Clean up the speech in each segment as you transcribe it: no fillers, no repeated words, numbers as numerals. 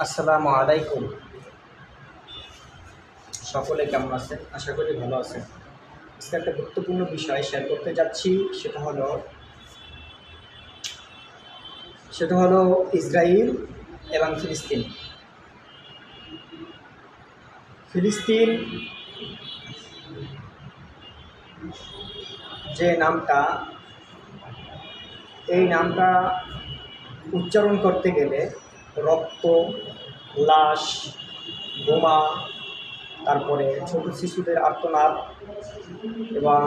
আসসালামু আলাইকুম। সকলে কেমন আছেন? আশা করি ভালো আছেন। আজকে একটা গুরুত্বপূর্ণ বিষয় শেয়ার করতে যাচ্ছি। সেটা হলো ইসরায়েল এবং ফিলিস্তিন। ফিলিস্তিন যে নামটা, এই নামটা উচ্চারণ করতে গেলে রক্ত, লাশ, বোমা, তারপরে ছোট শিশুদের আর্তনাদ এবং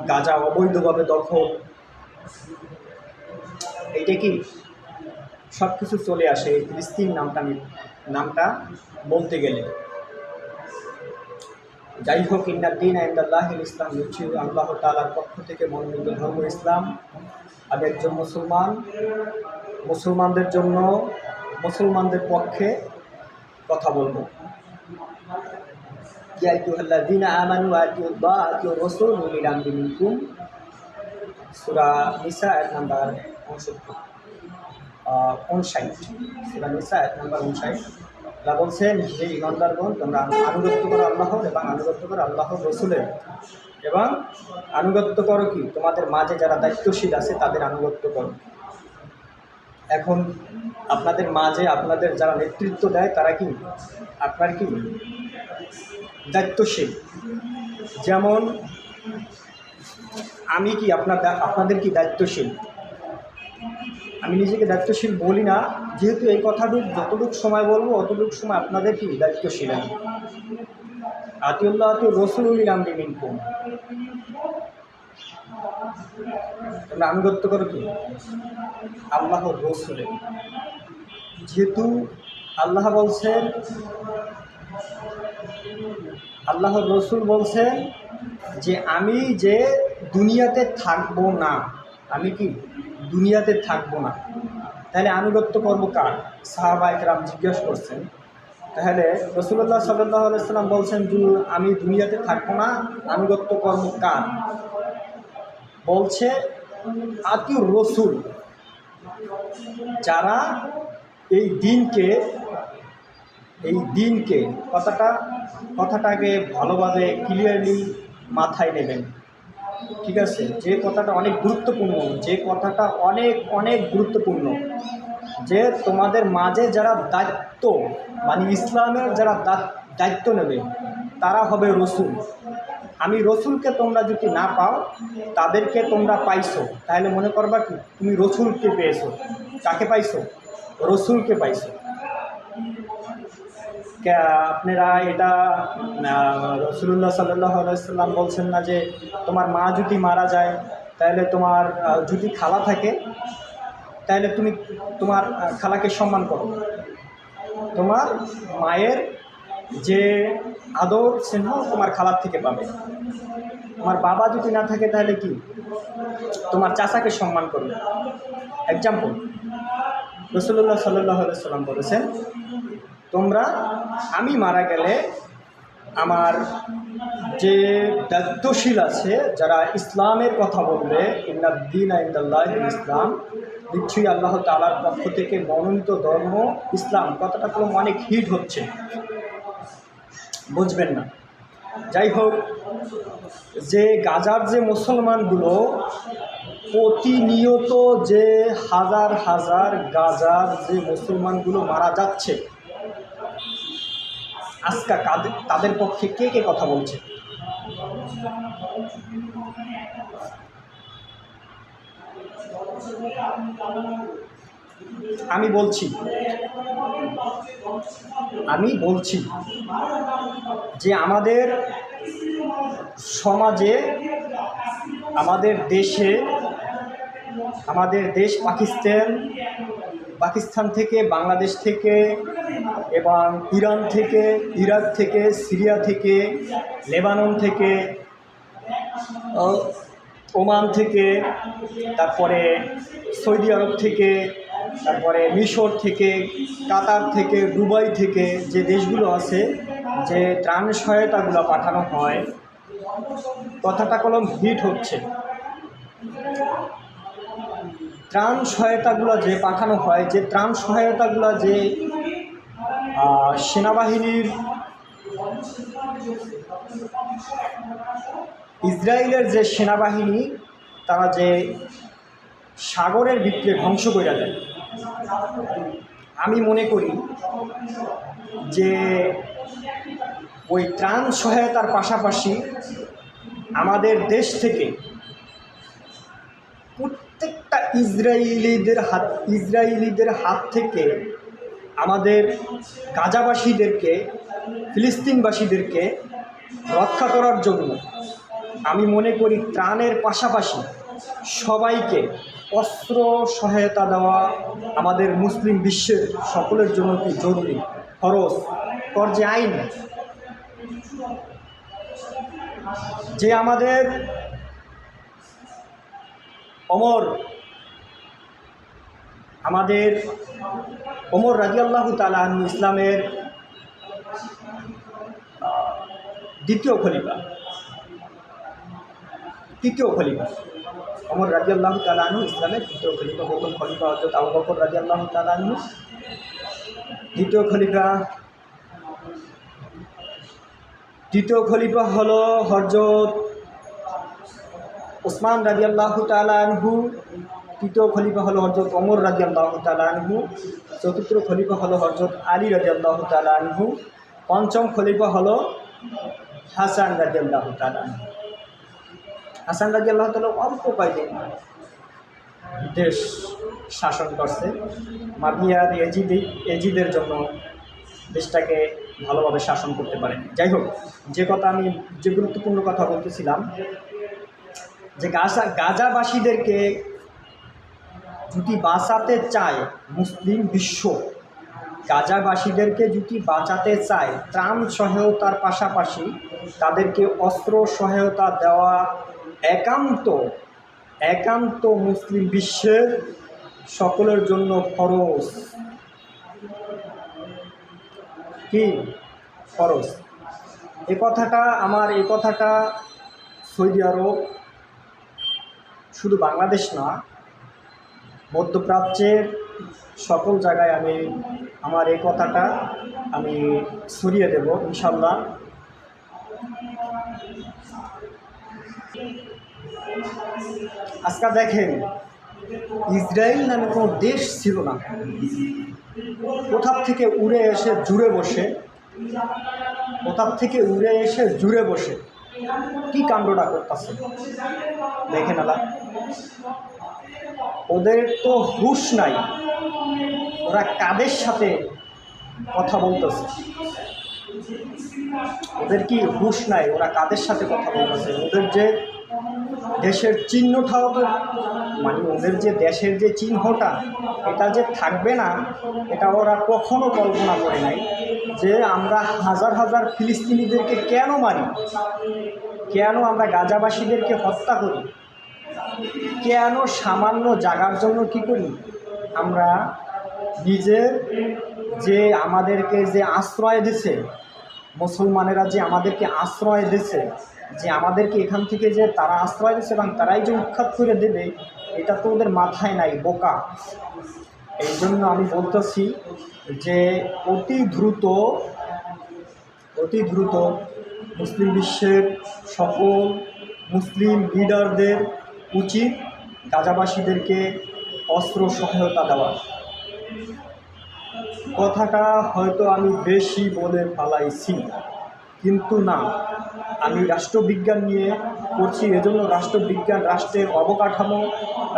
গাজা অবৈধভাবে দখল, এইটা কি সব কিছু চলে আসে এই ফিলিস্তিন নামটা বলতে গেলে। যাই হোক, ইন্নাদ্দিন ইনদাল্লাহিল ইসলাম, নিশ্চয়ই আল্লাহ তাআলার পক্ষ থেকে মনোনীত ধর্ম ইসলাম। আমি একজন মুসলমানদের জন্য, মুসলমানদের পক্ষে কথা বলবো। ইয়া আইয়ুহাল্লাযীনা আমানু আতিউল্লাহ ওয়া আতিউর রাসূল ওয়া উলিল আমরি মিনকুম, সূরা নিসা আয়াত নাম্বার 59। সূরা নিসা আয়াত নাম্বার 59। আল্লাহ বলছেন, হে ঈমানদারগণ, তোমরা আনুগত্য করো আল্লাহর এবং আনুগত্য করো আল্লাহর রাসূলের, এবং আনুগত্য করো কি তোমাদের মাঝে যারা দায়িত্বশীল আছে তাদের আনুগত্য করো। এখন আপনাদের মাঝে আপনাদের যারা নেতৃত্ব দেয় তারা কি আপনার কি দায়িত্বশীল? যেমন আমি কি আপনাদের কি দায়িত্বশীল? আমি নিজেকে দায়িত্বশীল বলি না, যেহেতু এই কথাটুক যতটুকু সময় বলবো অতটুকু সময় আপনাদের কি দায়িত্বশীল। আমি আতিউল্লাহ আতিউর রাসূল ওয়া উলিল আমরি মিনকুম, তোমরা আনুগত্য করো কি আল্লাহর রাসূলের। যেহেতু আল্লাহর রাসূল বলছেন যে আমি যে দুনিয়াতে থাকবো না, আমি কি দুনিয়াতে থাকবো না, তাহলে আনুগত্য করব কার? সাহাবায়ে কেরাম জিজ্ঞেস করছেন। তাহলে রাসূলুল্লাহ সাল্লাল্লাহু আলাইহি ওয়াসাল্লাম বলছেন যে আমি দুনিয়াতে থাকবো না, আনুগত্য করব কার? বলছে আতিউর রাসূল, যারা এই দিনকে কথাটাকে ভালোভাবে ক্লিয়ারলি মাথায় নেবেন। ঠিক আছে? যে কথাটা অনেক গুরুত্বপূর্ণ, যে তোমাদের মাঝে যারা দায়িত্ব, মানে ইসলামের যারা দায়িত্ব নেবে তারা হবে রসুল। আমি রসুলকে তোমরা যদি না পাও, তাদেরকে তোমরা পাইছো, তাহলে মনে করবা কি তুমি রসুলকে পেয়েছো। কাকে পাইছো? রসুলকে পাইছো। আপনারা এটা রাসূলুল্লাহ সাল্লাল্লাহু আলাইহি ওয়াসাল্লাম বলছেন না যে তোমার মা যদি মারা যায়, তাহলে তোমার যদি খালা থাকে, তাহলে তুমি তোমার খালাকে সম্মান করো। তোমার মায়ের যে আদর স্নেহ তোমার খালার থেকে পাবে। তোমার বাবা যদি না থাকে, তাহলে কি তোমার চাচাকে সম্মান করবে। এক্সাম্পল, রাসূলুল্লাহ সাল্লাল্লাহু আলাইহি ওয়াসাল্লাম বলেছেন, আমি মারা গেলে আমার যে দায়িত্বশীল আছে, যারা ইসলামের কথা বলবে, ইন্নাদ্দিন ইনদাল্লাহিল ইসলাম, নিশ্চয়ই আল্লাহ তাআলার পক্ষ থেকে মনোনীত ধর্ম ইসলাম। কথাটা কোনো অনেক হিট হচ্ছে, বুঝবেন না। যাই হোক, যে গাজার যে মুসলমানগুলো প্রতিনিয়ত যে হাজার হাজার গাজার যে মুসলমানগুলো মারা যাচ্ছে, আজকে তাদের পক্ষে কে কে কথা বলছে? আমি বলছি যে আমাদের সমাজে, আমাদের দেশ পাকিস্তান থেকে, বাংলাদেশ থেকে, এবং ইরান থেকে, ইরাক থেকে, সিরিয়া থেকে, লেবানন থেকে, ওমান থেকে, তারপরে সৌদি আরব থেকে, তারপরে মিশর থেকে, কাতার থেকে, দুবাই থেকে, যে দেশগুলো আছে, যে ত্রাণ সহায়তাগুলো পাঠানো হয়, কথাটা কলম হিট হচ্ছে। ত্রাণ সহায়তাগুলো যে পাঠানো হয়, যে ত্রাণ সহায়তাগুলো যে সেনাবাহিনীর, ইসরায়েলের যে সেনাবাহিনী তারা যে সাগরের ভিতরে ধ্বংস করে দেয়, আমি মনে করি যে ওই ত্রাণ সহায়তার পাশাপাশি আমাদের দেশ থেকে প্রত্যেকটা ইসরায়েলিদের হাত থেকে আমাদের গাজাবাসীদেরকে, ফিলিস্তিনবাসীদেরকে রক্ষা করার জন্য আমি মনে করি ত্রাণের পাশাপাশি সবাইকে অস্ত্র সহায়তা দেওয়া আমাদের মুসলিম বিশ্বের সকলের জন্য কি জরুরি, ফরজ, ফরজে আইন। যে আমাদের ওমর রাদিয়াল্লাহু তাআলা আনহু ইসলামের তৃতীয় খলিফা ওমর রাদিয়াল্লাহু তাআলা আনহু ইসলামের তৃতীয় খলিফা। প্রথম খলিফা হযরত আবু বকর রাদিয়াল্লাহু তাআলা আনহু, তৃতীয় খলিফা হলো হযরত ওসমান রাদিয়াল্লাহু তাআলা আনহু, তৃতীয় খলিফা হলো হযরত ওমর রাদিয়াল্লাহু তাআলা আনহু, চতুর্থ খলিফা হলো হযরত আলী রাদিয়াল্লাহু তাআলা আনহু, পঞ্চম খলিফা হলো হাসান রাদিয়াল্লাহু তাআলা আনহু। হাসান রাদিয়াল্লাহু তাআলা অল্প কয়েকদিন দেশ শাসন করছে, মাবিয়ার এজিদের জন্য দেশটাকে ভালোভাবে শাসন করতে পারেন। যাই হোক, যে গুরুত্বপূর্ণ কথা বলতেছিলাম, যে গাজাবাসীদেরকে যদি বাঁচাতে চায় মুসলিম বিশ্ব, গাজাবাসীদেরকে যদি বাঁচাতে চায় ত্রাণ সহায়তার পাশাপাশি তাদেরকে অস্ত্র সহায়তা দেওয়া একান্ত মুসলিম বিশ্বের সকলের জন্য ফরজ। কি ফরজ? এই কথাটা সৌদি আরব, শুধু বাংলাদেশ না, মধ্যপ্রাচ্যের সকল জায়গায় আমার এই কথাটা আমি ছড়িয়ে দেব ইনশাল্লাহ। আজকে দেখেন, ইসরায়েল নামে কোনো দেশ ছিল না, কোথার থেকে উড়ে এসে জুড়ে বসে কি কাণ্ডটা করতেছে দেখেন। ওদের তো হুঁশ নাই, ওরা কাদের সাথে কথা বলতেছে, ওদের কি হুঁশ নাই, ওরা কাদের সাথে কথা বলতেছে। ওদের যে দেশের চিহ্নটাও তো, মানে ওদের যে দেশের যে চিহ্নটা, এটা যে থাকবে না, এটা ওরা কখনো কল্পনা করে নাই। যে আমরা হাজার হাজার ফিলিস্তিনিদেরকে কেন মারি, কেন আমরা গাজাবাসীদেরকে হত্যা করি, কেন সামান্য জায়গার জন্য কি করি, আমরা নিজের যে আমাদেরকে যে আশ্রয় দিছে, মুসলমানেরা যে আমাদেরকে আশ্রয় দিছে, যে আমাদেরকে এখান থেকে যে তারা আশ্রয় দিচ্ছে এবং তারাই যে উৎখাত করে দেবে, এটা তো ওদের মাথায় নাই, বোকা। এই জন্য আমি বলতেছি যে অতি দ্রুত মুসলিম বিশ্বের সকল মুসলিম লিডারদের উচিত গাজাবাসীদেরকে অস্ত্র সহায়তা দেওয়া। কথাটা হয়তো আমি বেশি বলে ফেলাইছি, কিন্তু না, আমি রাষ্ট্রবিজ্ঞান নিয়ে পড়ছি, এজন্য রাষ্ট্রবিজ্ঞান,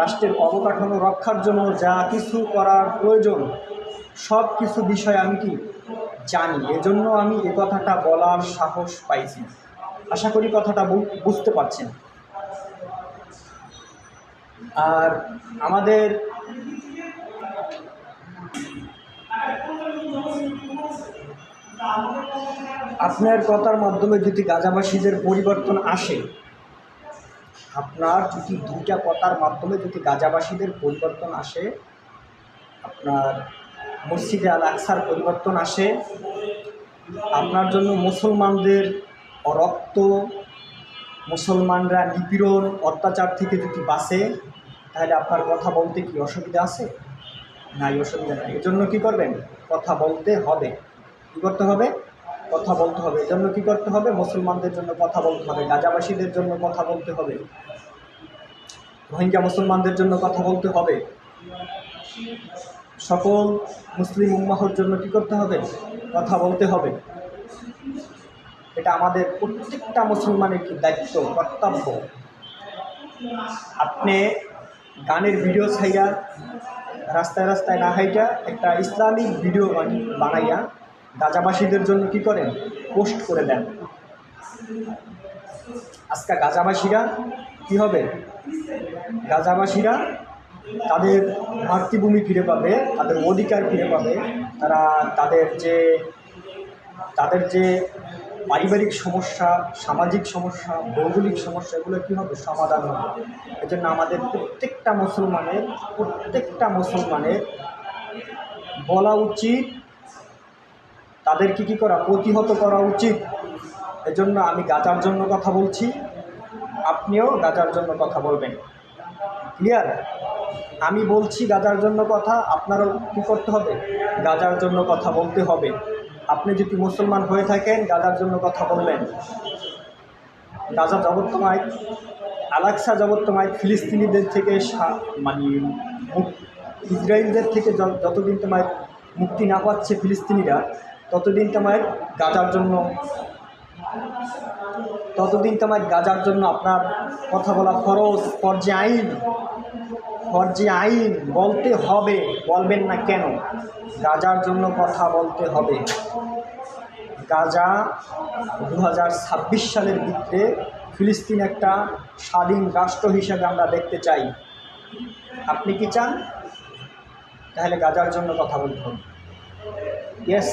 রাষ্ট্রের অবকাঠামো রক্ষার জন্য যা কিছু করার প্রয়োজন সব কিছু বিষয় আমি কি জানি, এজন্য আমি এ কথাটা বলার সাহস পাইছি। আশা করি কথাটা বুঝতে পারছেন। আর আমাদের আপনার কথার মাধ্যমে যদি গাজাবাসীদের পরিবর্তন আসে, আপনার যদি দুইটা কথার মাধ্যমে যদি গাজাবাসীদের পরিবর্তন আসে, আপনার মসজিদে আল আকসার পরিবর্তন আসে, আপনার জন্য মুসলমানদের রক্ত, মুসলমানরা নিপীড়ন অত্যাচার থেকে যদি বাঁচে, তাহলে আপনার কথা বলতে কি অসুবিধা আছে? নাই, অসুবিধা নাই। এজন্য কী করবেন? কথা বলতে হবে। কী করতে হবে? কথা বলতে হবে। এজন্য কী করতে হবে? মুসলমানদের জন্য কথা বলতে হবে, গাজাবাসীদের জন্য কথা বলতে হবে, রোহিঙ্গা মুসলমানদের জন্য কথা বলতে হবে, সকল মুসলিম উম্মাহর জন্য কী করতে হবে? কথা বলতে হবে। এটা আমাদের প্রত্যেকটা মুসলমানের কি দায়িত্ব, কর্তব্য। আপনি গানের ভিডিও ছাইয়া রাস্তায় রাস্তায় না হাইটা একটা ইসলামিক ভিডিও বানাইয়া গাজাবাসীদের জন্য কি করেন? পোস্ট করে দেন। আজকে গাজাবাসীরা কি হবে? গাজাবাসীরা তাদের মাতৃভূমি ফিরে পাবে, তাদের অধিকার ফিরে পাবে, তারা তাদের যে পারিবারিক সমস্যা, সামাজিক সমস্যা, ভৌগোলিক সমস্যা, এগুলো কী হবে? সমাধান হবে। এজন্য আমাদের প্রত্যেকটা মুসলমানের বলা উচিত, তাদের কী করা? প্রতিহত করা উচিত। এজন্য আমি গাজার জন্য কথা বলছি, আপনিও গাজার জন্য কথা বলবেন। ক্লিয়ার? আমি বলছি গাজার জন্য কথা, আপনারও কী করতে হবে? গাজার জন্য কথা বলতে হবে। আপনি যদি মুসলমান হয়ে থাকেন, গাজার জন্য কথা বলবেন। গাজা জগৎমায়, আলাকসা জগৎমায় ফিলিস্তিনিদের থেকে ইসরায়েলদের থেকে যতদিন তোমার মুক্তি না পাচ্ছে ফিলিস্তিনিরা, ততদিন তোমার গাজার জন্য আপনার কথা বলা ফরজ, ফরজে আইন বলতে হবে। বলবেন না কেন? গাজার জন্য কথা বলতে হবে। গাজা 2026 সালের ভিতরে ফিলিস্তিন একটা স্বাধীন রাষ্ট্র হিসেবে আমরা দেখতে চাই। আপনি কি চান? তাহলে গাজার জন্য কথা বলতে হবে। ইয়েস।